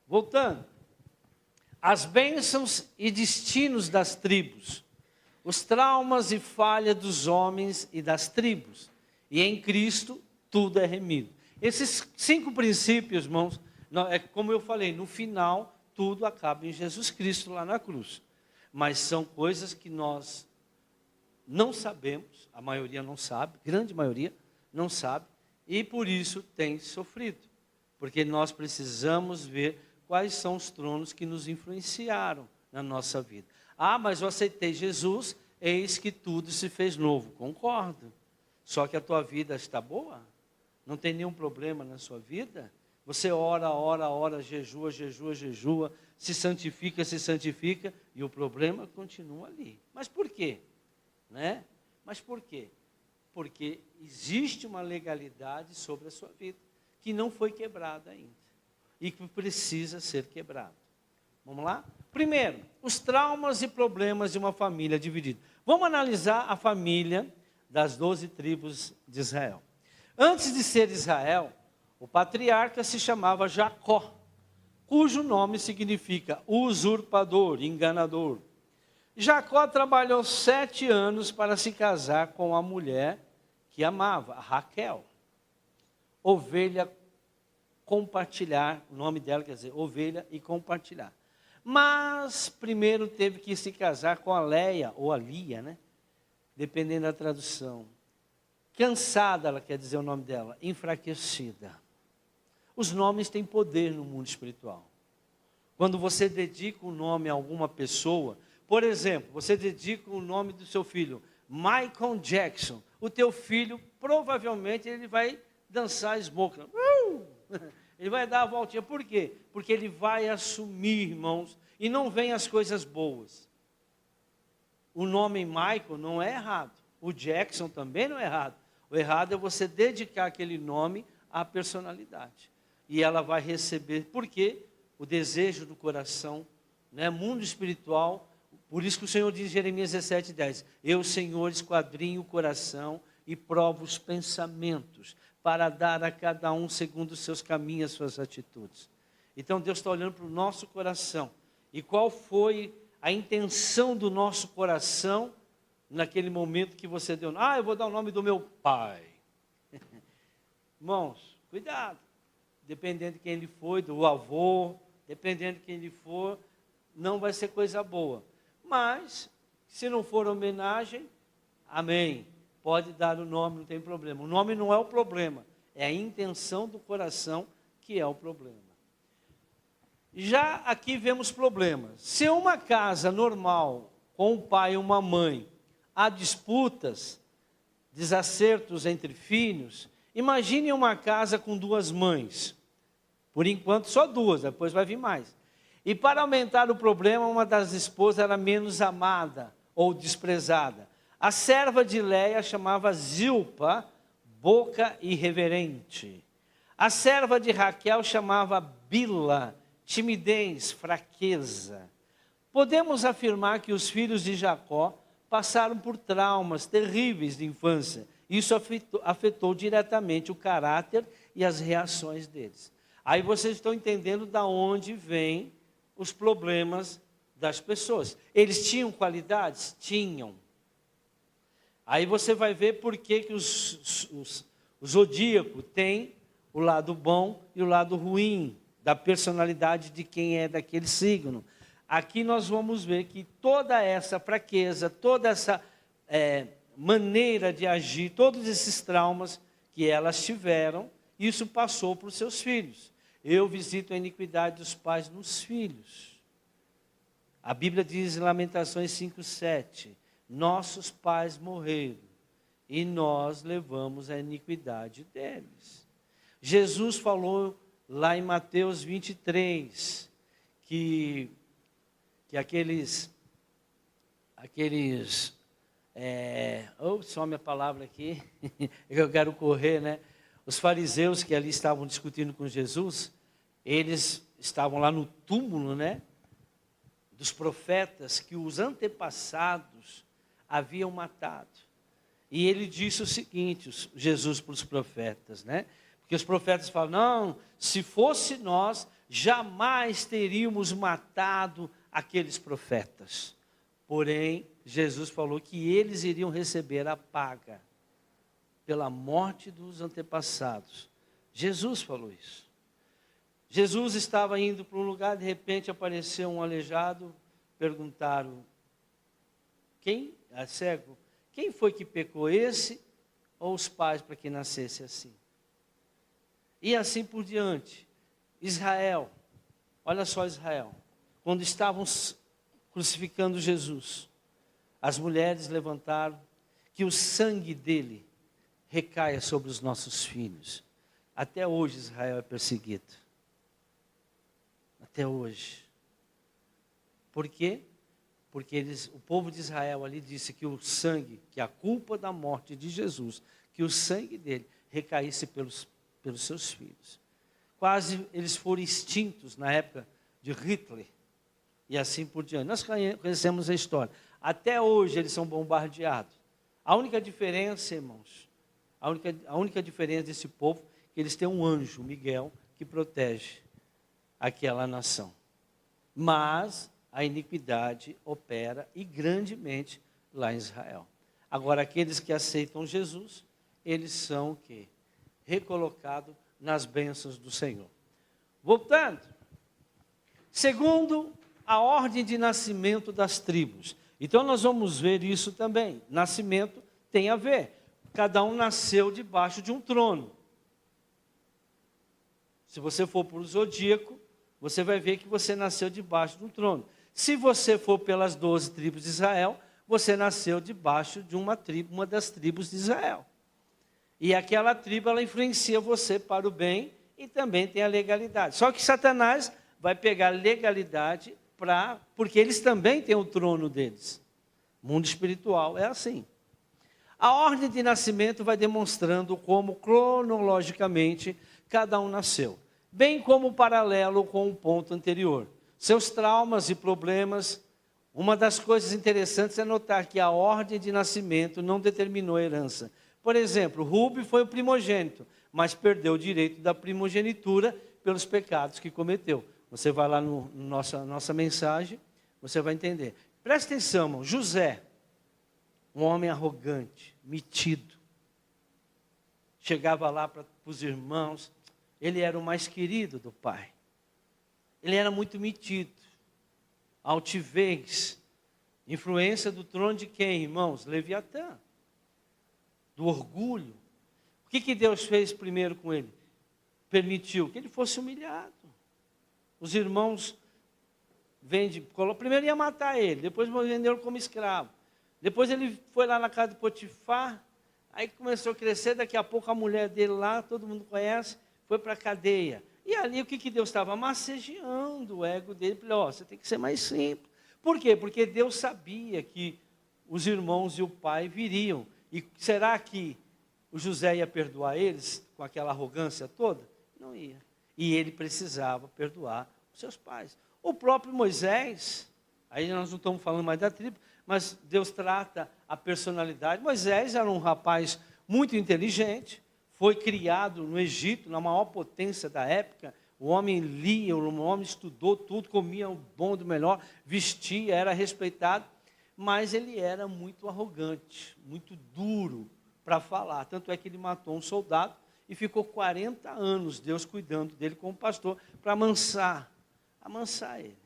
Voltando, as bênçãos e destinos das tribos, os traumas e falhas dos homens e das tribos, e em Cristo tudo é remido. Esses 5 princípios, irmãos, é como eu falei, no final tudo acaba em Jesus Cristo lá na cruz. Mas são coisas que nós não sabemos, a maioria não sabe, grande maioria não sabe, e por isso tem sofrido. Porque nós precisamos ver quais são os tronos que nos influenciaram na nossa vida. Ah, mas eu aceitei Jesus, eis que tudo se fez novo. Concordo. Só que a tua vida está boa? Não tem nenhum problema na sua vida? Você ora, jejua, se santifica, e o problema continua ali. Mas por quê? Né? Mas por quê? Porque existe uma legalidade sobre a sua vida, que não foi quebrada ainda, e que precisa ser quebrada. Vamos lá? Primeiro, os traumas e problemas de uma família dividida. Vamos analisar a família das 12 tribos de Israel. Antes de ser Israel, o patriarca se chamava Jacó, cujo nome significa usurpador, enganador. Jacó trabalhou 7 anos para se casar com a mulher que amava, a Raquel. Ovelha compartilhar, o nome dela quer dizer ovelha e compartilhar. Mas primeiro teve que se casar com a Leia, ou a Lia, né? Dependendo da tradução. Cansada, ela quer dizer o nome dela, enfraquecida. Os nomes têm poder no mundo espiritual. Quando você dedica um nome a alguma pessoa, por exemplo, você dedica o nome do seu filho, Michael Jackson. O teu filho, provavelmente, ele vai dançar smoke. Ele vai dar a voltinha. Por quê? Porque ele vai assumir, irmãos, e não vem as coisas boas. O nome Michael não é errado. O Jackson também não é errado. O errado é você dedicar aquele nome à personalidade. E ela vai receber, porque o desejo do coração, né, mundo espiritual, por isso que o Senhor diz em Jeremias 17:10, eu, Senhor, esquadrinho o coração e provo os pensamentos, para dar a cada um segundo os seus caminhos, as suas atitudes. Então Deus está olhando para o nosso coração. E qual foi a intenção do nosso coração naquele momento que você deu? Ah, eu vou dar o nome do meu pai. Irmãos, Cuidado. Dependendo de quem ele foi, do avô, dependendo de quem ele for, não vai ser coisa boa. Mas, se não for homenagem, amém. Pode dar o nome, não tem problema. O nome não é o problema, é a intenção do coração que é o problema. Já aqui vemos problemas. Se uma casa normal, com um pai e uma mãe, há disputas, desacertos entre filhos, imagine uma casa com duas mães. Por enquanto, só duas, depois vai vir mais. E para aumentar o problema, uma das esposas era menos amada ou desprezada. A serva de Léia chamava Zilpa, boca irreverente. A serva de Raquel chamava Bila, timidez, fraqueza. Podemos afirmar que os filhos de Jacó passaram por traumas terríveis de infância. Isso afetou diretamente o caráter e as reações deles. Aí vocês estão entendendo de onde vêm os problemas das pessoas. Eles tinham qualidades? Tinham. Aí você vai ver por que o zodíaco tem o lado bom e o lado ruim da personalidade de quem é daquele signo. Aqui nós vamos ver que toda essa fraqueza, toda essa maneira de agir, todos esses traumas que elas tiveram, isso passou para os seus filhos. Eu visito a iniquidade dos pais nos filhos. A Bíblia diz em Lamentações 5:7, nossos pais morreram e nós levamos a iniquidade deles. Jesus falou lá em Mateus 23, que some a palavra aqui, eu quero correr, né? Os fariseus que ali estavam discutindo com Jesus, eles estavam lá no túmulo, né? Dos profetas que os antepassados haviam matado. E ele disse o seguinte, Jesus para os profetas, né? Porque os profetas falam, não, se fosse nós, jamais teríamos matado aqueles profetas. Porém, Jesus falou que eles iriam receber a paga pela morte dos antepassados. Jesus falou isso. Jesus estava indo para um lugar, de repente apareceu um aleijado, perguntaram, cego, quem foi que pecou, esse ou os pais para que nascesse assim? E assim por diante. Israel, olha só Israel, quando estavam crucificando Jesus, as mulheres levantaram que o sangue dele recaia sobre os nossos filhos. Até hoje Israel é perseguido. Até hoje. Por quê? Porque o povo de Israel ali disse que o sangue, que a culpa da morte de Jesus, que o sangue dele recaísse pelos seus filhos. Quase eles foram extintos na época de Hitler. E assim por diante. Nós conhecemos a história. Até hoje eles são bombardeados. A única diferença, irmãos, a única diferença desse povo é que eles têm um anjo, Miguel, que protege aquela nação. Mas a iniquidade opera e grandemente lá em Israel. Agora, aqueles que aceitam Jesus, eles são o quê? Recolocados nas bênçãos do Senhor. Voltando. Segundo, a ordem de nascimento das tribos. Então, nós vamos ver isso também. Nascimento tem a ver. Cada um nasceu debaixo de um trono. Se você for para o zodíaco, você vai ver que você nasceu debaixo de um trono. Se você for pelas 12 tribos de Israel, você nasceu debaixo de uma tribo, uma das tribos de Israel. E aquela tribo, ela influencia você para o bem e também tem a legalidade. Só que Satanás vai pegar legalidade porque eles também têm o trono deles. O mundo espiritual é assim. A ordem de nascimento vai demonstrando como cronologicamente cada um nasceu, bem como paralelo com o ponto anterior. Seus traumas e problemas. Uma das coisas interessantes é notar que a ordem de nascimento não determinou a herança. Por exemplo, Rube foi o primogênito, mas perdeu o direito da primogenitura pelos pecados que cometeu. Você vai lá na nossa mensagem, você vai entender. Presta atenção, irmão. José, um homem arrogante, metido. Chegava lá para os irmãos, ele era o mais querido do pai. Ele era muito metido, altivez, influência do trono de quem, irmãos? Leviatã, do orgulho. O que Deus fez primeiro com ele? Permitiu que ele fosse humilhado. Os irmãos primeiro ia matar ele, depois venderam como escravo. Depois ele foi lá na casa de Potifar, aí começou a crescer, daqui a pouco a mulher dele lá, todo mundo conhece, foi para a cadeia. E ali o que Deus estava? Massageando o ego dele. Falou, você tem que ser mais simples. Por quê? Porque Deus sabia que os irmãos e o pai viriam. E será que o José ia perdoar eles com aquela arrogância toda? Não ia. E ele precisava perdoar os seus pais. O próprio Moisés, aí nós não estamos falando mais da tribo, mas Deus trata a personalidade. Moisés era um rapaz muito inteligente, foi criado no Egito, na maior potência da época. O homem lia, o homem estudou tudo, comia o bom do melhor, vestia, era respeitado, mas ele era muito arrogante, muito duro para falar. Tanto é que ele matou um soldado e ficou 40 anos Deus cuidando dele como pastor para amansar ele.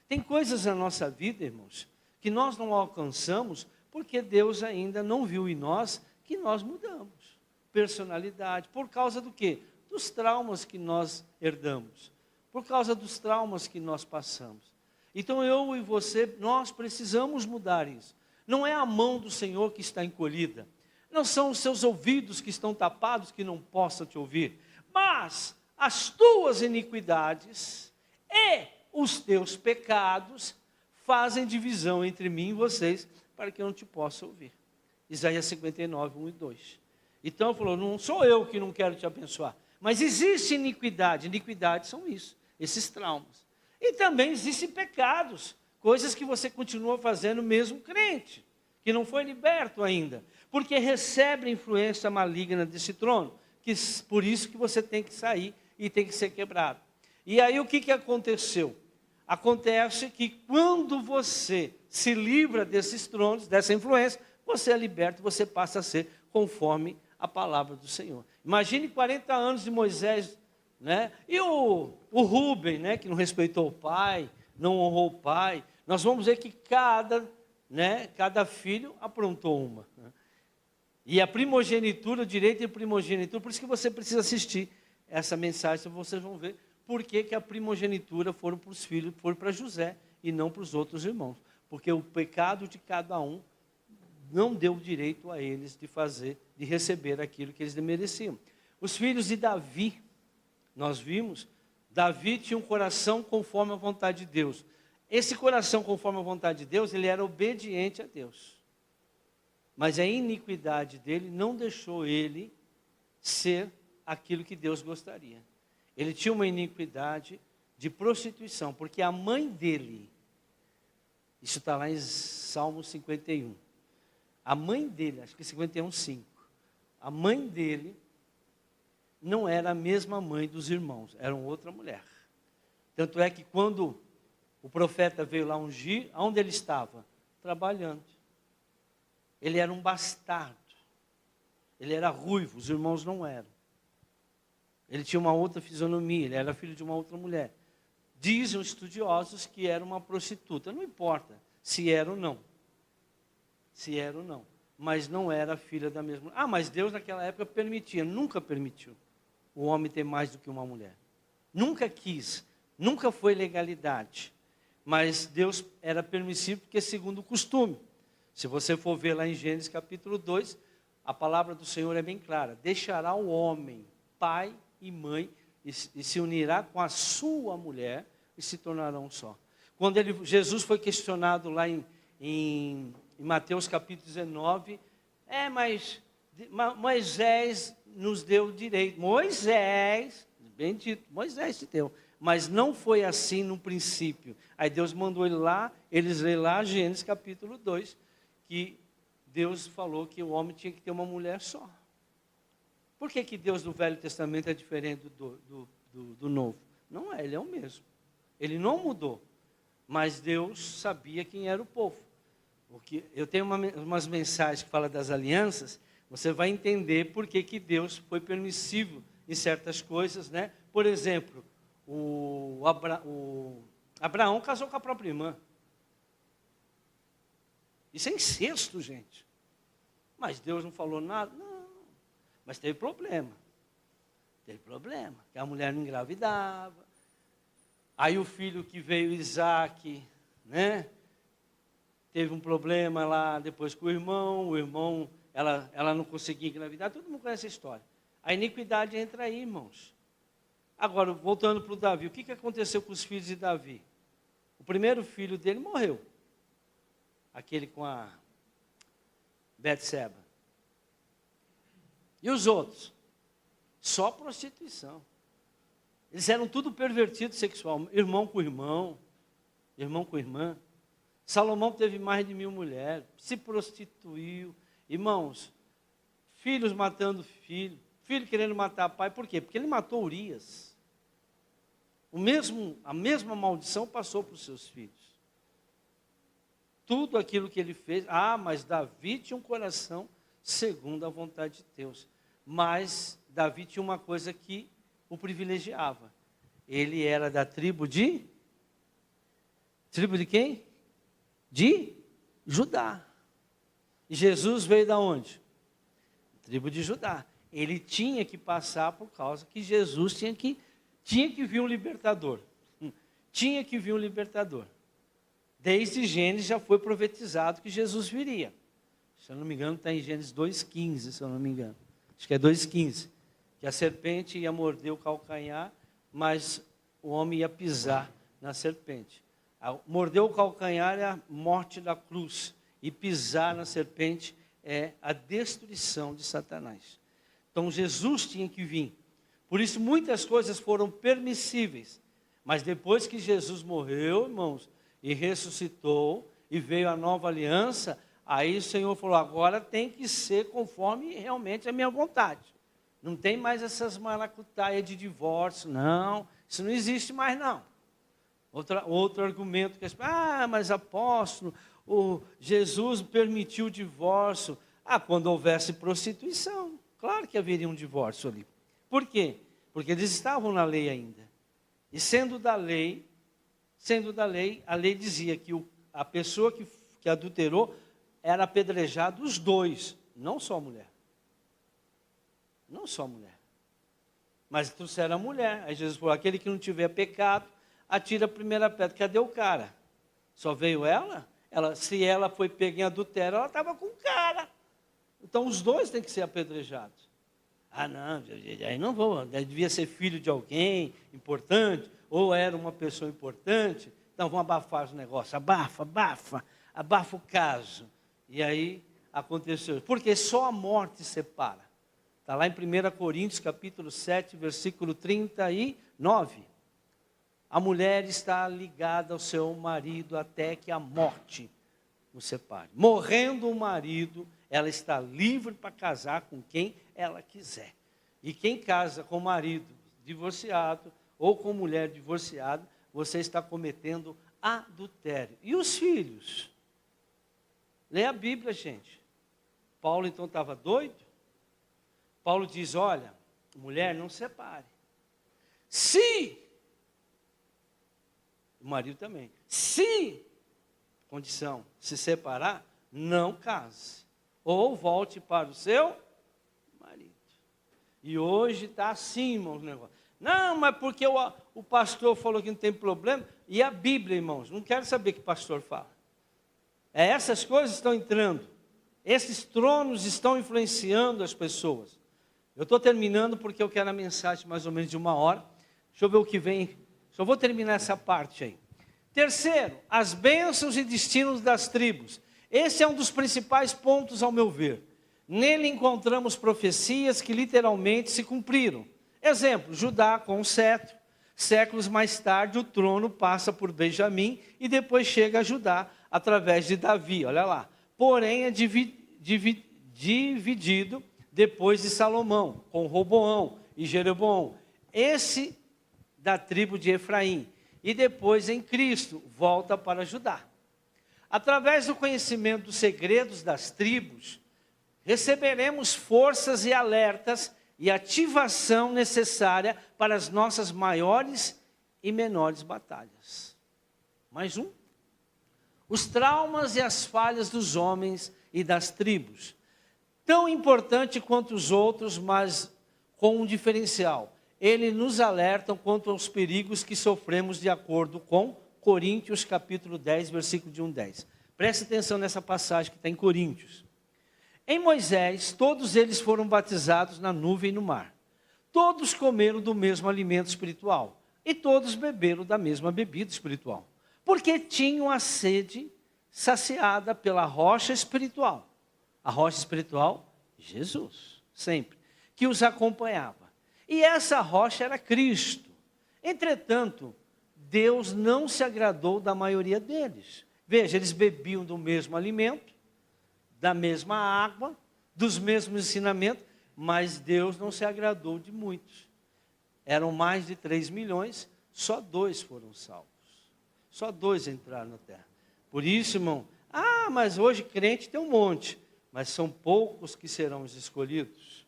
Tem coisas na nossa vida, irmãos, que nós não alcançamos porque Deus ainda não viu em nós que nós mudamos. Personalidade, por causa do quê? Dos traumas que nós herdamos, por causa dos traumas que nós passamos. Então eu e você, nós precisamos mudar isso. Não é a mão do Senhor que está encolhida, não são os seus ouvidos que estão tapados que não possam te ouvir, mas as tuas iniquidades e os teus pecados fazem divisão entre mim e vocês para que eu não te possa ouvir. Isaías 59, 1 e 2. Então falou, não sou eu que não quero te abençoar, mas existe iniquidade. Iniquidade são isso, esses traumas. E também existem pecados, coisas que você continua fazendo mesmo crente, que não foi liberto ainda, porque recebe a influência maligna desse trono, por isso que você tem que sair e tem que ser quebrado. E aí o que aconteceu? Acontece que quando você se livra desses tronos, dessa influência, você é liberto, você passa a ser conforme a palavra do Senhor. Imagine 40 anos de Moisés, né? E o Rubem, né? Que não respeitou o pai, não honrou o pai. Nós vamos ver que cada filho aprontou uma. Né? E a primogenitura, o direito de primogenitura, por isso que você precisa assistir essa mensagem, vocês vão ver por que a primogenitura foram para os filhos, foram para José e não para os outros irmãos. Porque o pecado de cada um não deu direito a eles de receber aquilo que eles mereciam. Os filhos de Davi, nós vimos, Davi tinha um coração conforme a vontade de Deus. Esse coração conforme a vontade de Deus, ele era obediente a Deus. Mas a iniquidade dele não deixou ele ser aquilo que Deus gostaria. Ele tinha uma iniquidade de prostituição, porque a mãe dele, isso está lá em Salmo 51, a mãe dele, acho que 51:5, a mãe dele não era a mesma mãe dos irmãos, era outra mulher. Tanto é que quando o profeta veio lá ungir, aonde ele estava? Trabalhando. Ele era um bastardo. Ele era ruivo, os irmãos não eram. Ele tinha uma outra fisionomia, ele era filho de uma outra mulher. Dizem os estudiosos que era uma prostituta, não importa se era ou não. Se era ou não, mas não era filha da mesma. Mas Deus naquela época permitia, nunca permitiu o homem ter mais do que uma mulher. Nunca quis, nunca foi legalidade. Mas Deus era permissivo porque segundo o costume. Se você for ver lá em Gênesis capítulo 2, a palavra do Senhor é bem clara. Deixará o homem, pai e mãe, e se unirá com a sua mulher e se tornarão um só. Quando Jesus foi questionado lá em Mateus capítulo 19, mas Moisés nos deu direito. Moisés, bem dito, Moisés te deu. Mas não foi assim no princípio. Aí Deus mandou eles lerem lá Gênesis capítulo 2, que Deus falou que o homem tinha que ter uma mulher só. Por que Deus do Velho Testamento é diferente do Novo? Não é, ele é o mesmo. Ele não mudou. Mas Deus sabia quem era o povo. Porque eu tenho umas mensagens que falam das alianças, você vai entender por que Deus foi permissivo em certas coisas, né? Por exemplo, o Abraão casou com a própria irmã. Isso é incesto, gente. Mas Deus não falou nada? Não. Mas teve problema. Teve problema. Que a mulher não engravidava. Aí o filho que veio, Isaac, né? Teve um problema lá depois com o irmão, ela não conseguia engravidar. Todo mundo conhece a história. A iniquidade entra aí, irmãos. Agora, voltando para o Davi, o que aconteceu com os filhos de Davi? O primeiro filho dele morreu. Aquele com a Betseba. E os outros? Só prostituição. Eles eram tudo pervertido sexual. Irmão com irmão. Irmão com irmã. Salomão teve mais de 1000 mulheres. Se prostituiu. Irmãos, filhos matando filho. Filho querendo matar pai. Por quê? Porque ele matou Urias. A mesma maldição passou para os seus filhos. Tudo aquilo que ele fez. Mas Davi tinha um coração segundo a vontade de Deus. Mas Davi tinha uma coisa que o privilegiava. Ele era da tribo de... Tribo de quem? De Judá. E Jesus veio da onde? Tribo de Judá. Ele tinha que passar por causa que Jesus tinha que vir um libertador. Tinha que vir um libertador. Desde Gênesis já foi profetizado que Jesus viria. Se eu não me engano, está em Gênesis 2,15, se eu não me engano. Acho que é 2,15. Que a serpente ia morder o calcanhar, mas o homem ia pisar na serpente. Morder o calcanhar é a morte da cruz. E pisar na serpente é a destruição de Satanás. Então Jesus tinha que vir. Por isso muitas coisas foram permissíveis. Mas depois que Jesus morreu, irmãos, e ressuscitou, e veio a nova aliança, aí o Senhor falou, agora tem que ser conforme realmente a minha vontade. Não tem mais essas maracutaias de divórcio, não. Isso não existe mais, não. Outro argumento que mas apóstolo, Jesus permitiu o divórcio. Quando houvesse prostituição, claro que haveria um divórcio ali. Por quê? Porque eles estavam na lei ainda. E sendo da lei, a lei dizia que a pessoa que adulterou era apedrejada os dois, não só a mulher. Não só a mulher. Mas trouxeram a mulher. Aí Jesus falou, aquele que não tiver pecado, atira a primeira pedra. Cadê o cara? Só veio ela? Se ela foi pega em adultério, ela estava com o cara. Então os dois têm que ser apedrejados. Não, aí não vou. Devia ser filho de alguém importante, ou era uma pessoa importante. Então vamos abafar os negócios. Abafa o caso. E aí aconteceu. Porque só a morte separa. Está lá em 1 Coríntios, capítulo 7, versículo 39. A mulher está ligada ao seu marido até que a morte o separe. Morrendo o marido, ela está livre para casar com quem ela quiser. E quem casa com marido divorciado ou com mulher divorciada, você está cometendo adultério. E os filhos? Lê a Bíblia, gente. Paulo então estava doido? Paulo diz, olha, mulher, não separe. Se, o marido também, se, condição, se separar, não case. Ou volte para o seu marido. E hoje está assim, irmãos, o negócio. Não, mas porque o pastor falou que não tem problema. E a Bíblia, irmãos, não quero saber o que o pastor fala. Essas coisas estão entrando. Esses tronos estão influenciando as pessoas. Eu estou terminando porque eu quero a mensagem mais ou menos de 1 hora. Deixa eu ver o que vem. Só vou terminar essa parte aí. Terceiro, as bênçãos e destinos das tribos. Esse é um dos principais pontos ao meu ver. Nele encontramos profecias que literalmente se cumpriram. Exemplo, Judá com o cetro. Séculos mais tarde o trono passa por Benjamim e depois chega a Judá através de Davi. Olha lá. Porém é dividido depois de Salomão, com Roboão e Jeroboão. Esse da tribo de Efraim. E depois em Cristo volta para Judá. Através do conhecimento dos segredos das tribos, receberemos forças e alertas e ativação necessária para as nossas maiores e menores batalhas. Mais um. Os traumas e as falhas dos homens e das tribos. Tão importante quanto os outros, mas com um diferencial. Eles nos alertam quanto aos perigos que sofremos de acordo com Coríntios capítulo 10, versículo de 1 a 10. Preste atenção nessa passagem que está em Coríntios. Em Moisés, todos eles foram batizados na nuvem e no mar. Todos comeram do mesmo alimento espiritual. E todos beberam da mesma bebida espiritual. Porque tinham a sede saciada pela rocha espiritual. A rocha espiritual, Jesus, sempre, que os acompanhava. E essa rocha era Cristo. Entretanto, Deus não se agradou da maioria deles. Veja, eles bebiam do mesmo alimento, da mesma água, dos mesmos ensinamentos, mas Deus não se agradou de muitos. Eram mais de 3 milhões, só 2 foram salvos. Só 2 entraram na terra. Por isso, irmão, mas hoje crente tem um monte, mas são poucos que serão os escolhidos.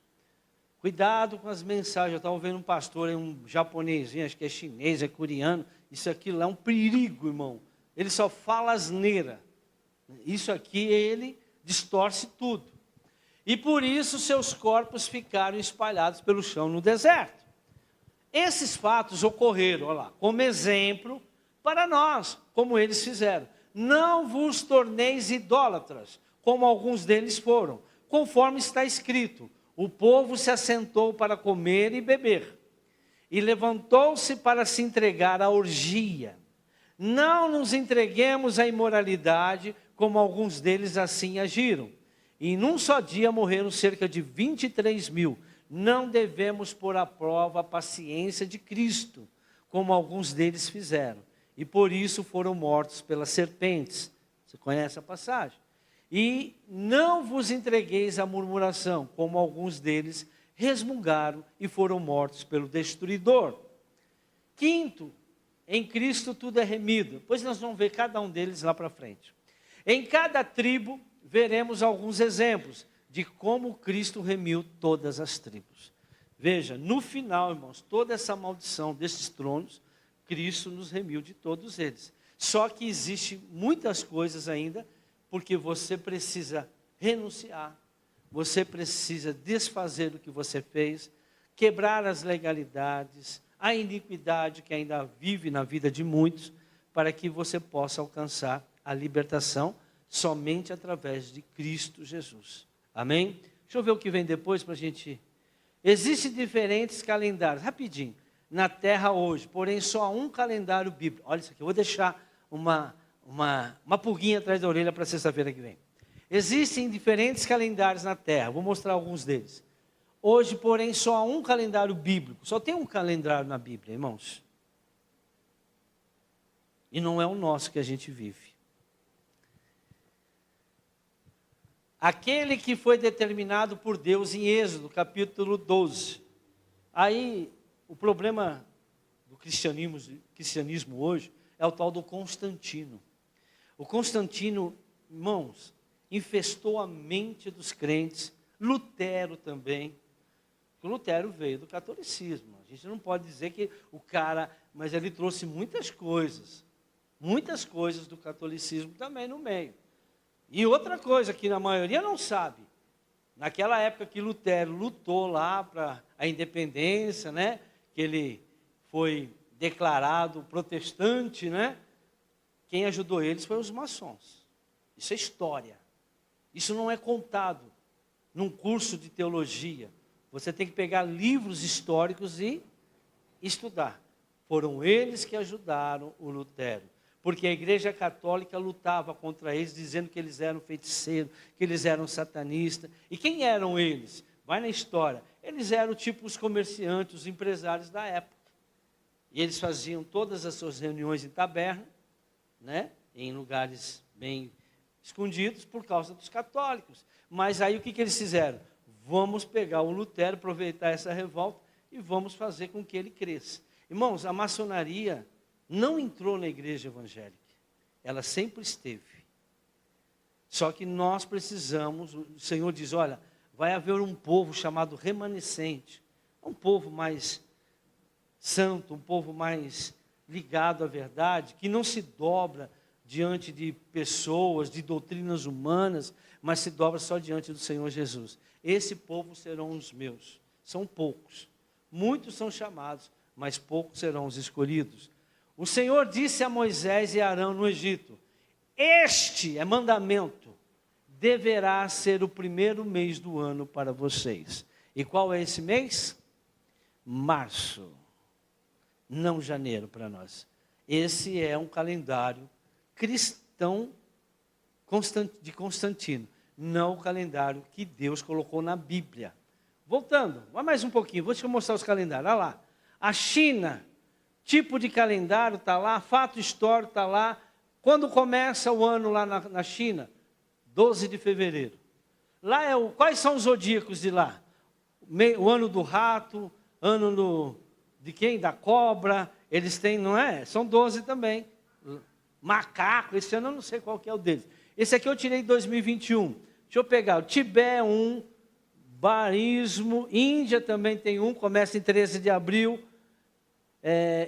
Cuidado com as mensagens. Eu estava ouvindo um pastor, um japonesinho, acho que é chinês, é coreano. Isso aqui lá é um perigo, irmão. Ele só fala asneira. Isso aqui, ele distorce tudo. E por isso seus corpos ficaram espalhados pelo chão no deserto. Esses fatos ocorreram, olha lá, como exemplo para nós, como eles fizeram. Não vos torneis idólatras, como alguns deles foram, conforme está escrito. O povo se assentou para comer e beber, e levantou-se para se entregar à orgia. Não nos entreguemos à imoralidade, como alguns deles assim agiram. E num só dia morreram cerca de 23 mil. Não devemos pôr à prova a paciência de Cristo, como alguns deles fizeram. E por isso foram mortos pelas serpentes. Você conhece a passagem? E não vos entregueis à murmuração, como alguns deles resmungaram e foram mortos pelo destruidor. Quinto, em Cristo tudo é remido. Pois nós vamos ver cada um deles lá para frente. Em cada tribo veremos alguns exemplos de como Cristo remiu todas as tribos. Veja, no final, irmãos, toda essa maldição desses tronos, Cristo nos remiu de todos eles. Só que existe muitas coisas ainda, porque você precisa renunciar, você precisa desfazer o que você fez, quebrar as legalidades, a iniquidade que ainda vive na vida de muitos, para que você possa alcançar a libertação somente através de Cristo Jesus. Amém? Deixa eu ver o que vem depois para a gente... Existem diferentes calendários, rapidinho, na terra hoje, porém só há um calendário bíblico. Olha isso aqui, eu vou deixar uma pulguinha atrás da orelha para sexta-feira que vem. Existem diferentes calendários na terra, vou mostrar alguns deles. Hoje, porém, só há um calendário bíblico, só tem um calendário na Bíblia, irmãos. E não é o nosso que a gente vive. Aquele que foi determinado por Deus em Êxodo, capítulo 12. Aí, o problema do cristianismo hoje é o tal do Constantino. O Constantino, irmãos, infestou a mente dos crentes, Lutero também. O Lutero veio do catolicismo. A gente não pode dizer que o cara, mas ele trouxe muitas coisas do catolicismo também no meio. E outra coisa que a maioria não sabe, naquela época que Lutero lutou lá para a independência, né, que ele foi declarado protestante, né, quem ajudou eles foi os maçons. Isso é história. Isso não é contado num curso de teologia. Você tem que pegar livros históricos e estudar. Foram eles que ajudaram o Lutero. Porque a Igreja Católica lutava contra eles, dizendo que eles eram feiticeiros, que eles eram satanistas. E quem eram eles? Vai na história. Eles eram tipo os comerciantes, os empresários da época. E eles faziam todas as suas reuniões em taberna, né, em lugares bem escondidos, por causa dos católicos. Mas aí o que eles fizeram? Vamos pegar o Lutero, aproveitar essa revolta e vamos fazer com que ele cresça. Irmãos, a maçonaria não entrou na igreja evangélica. Ela sempre esteve. Só que nós precisamos, o Senhor diz, olha, vai haver um povo chamado remanescente. Um povo mais santo, um povo mais ligado à verdade, que não se dobra diante de pessoas, de doutrinas humanas, mas se dobra só diante do Senhor Jesus. Esse povo serão os meus. São poucos. Muitos são chamados, mas poucos serão os escolhidos. O Senhor disse a Moisés e a Arão no Egito: este é mandamento, deverá ser o primeiro mês do ano para vocês. E qual é esse mês? Março, não janeiro para nós. Esse é um calendário cristão de Constantino, não o calendário que Deus colocou na Bíblia. Voltando, vai mais um pouquinho, vou te mostrar os calendários. Olha lá, a China, tipo de calendário está lá, fato histórico está lá. Quando começa o ano lá na China? 12 de fevereiro. Lá quais são os zodíacos de lá? O ano do rato, ano de quem? Da cobra. Eles têm, não é? São 12 também. Macaco, esse ano eu não sei qual que é o deles. Esse aqui eu tirei em 2021. Deixa eu pegar, o Tibete Barismo, Índia também tem começa em 13 de abril.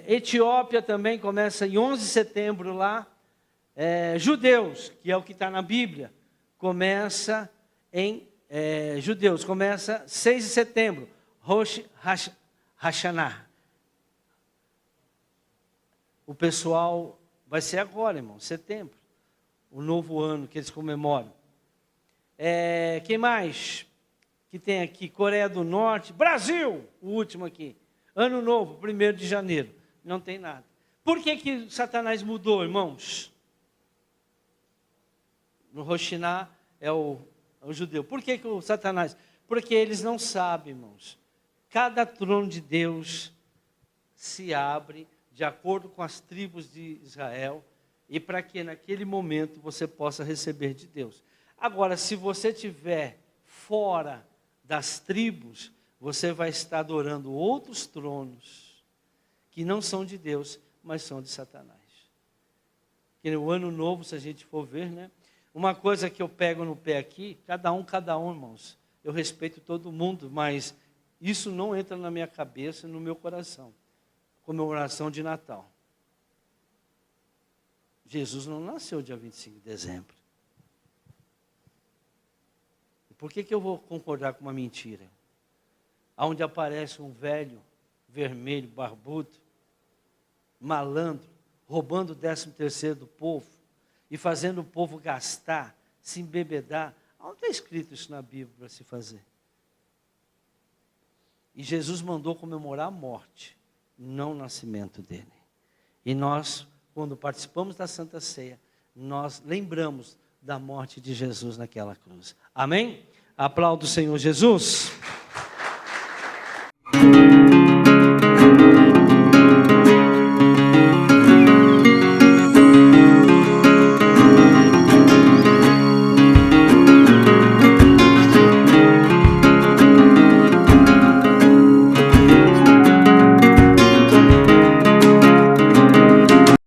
Etiópia também começa em 11 de setembro lá. Judeus, que é o que está na Bíblia, começa em Judeus, começa 6 de setembro, Rosh Hashanah. O pessoal vai ser agora, irmão, setembro, o novo ano que eles comemoram. Quem mais que tem aqui? Coreia do Norte, Brasil, o último aqui. Ano novo, 1º de janeiro. Não tem nada. Por que Satanás mudou, irmãos? No Rosh Hashanah é o judeu. Por que o Satanás? Porque eles não sabem, irmãos. Cada trono de Deus se abre de acordo com as tribos de Israel e para que naquele momento você possa receber de Deus. Agora, se você estiver fora das tribos, você vai estar adorando outros tronos que não são de Deus, mas são de Satanás. Que no ano novo, se a gente for ver, né? Uma coisa que eu pego no pé aqui, cada um, irmãos. Eu respeito todo mundo, mas isso não entra na minha cabeça, no meu coração. Comemoração de Natal. Jesus não nasceu dia 25 de dezembro. Por que eu vou concordar com uma mentira? Onde aparece um velho, vermelho, barbudo, malandro, roubando o 13º do povo e fazendo o povo gastar, se embebedar. Onde está escrito isso na Bíblia para se fazer? E Jesus mandou comemorar a morte, não o nascimento dele. E nós, quando participamos da Santa Ceia, nós lembramos da morte de Jesus naquela cruz. Amém? Aplauda o Senhor Jesus.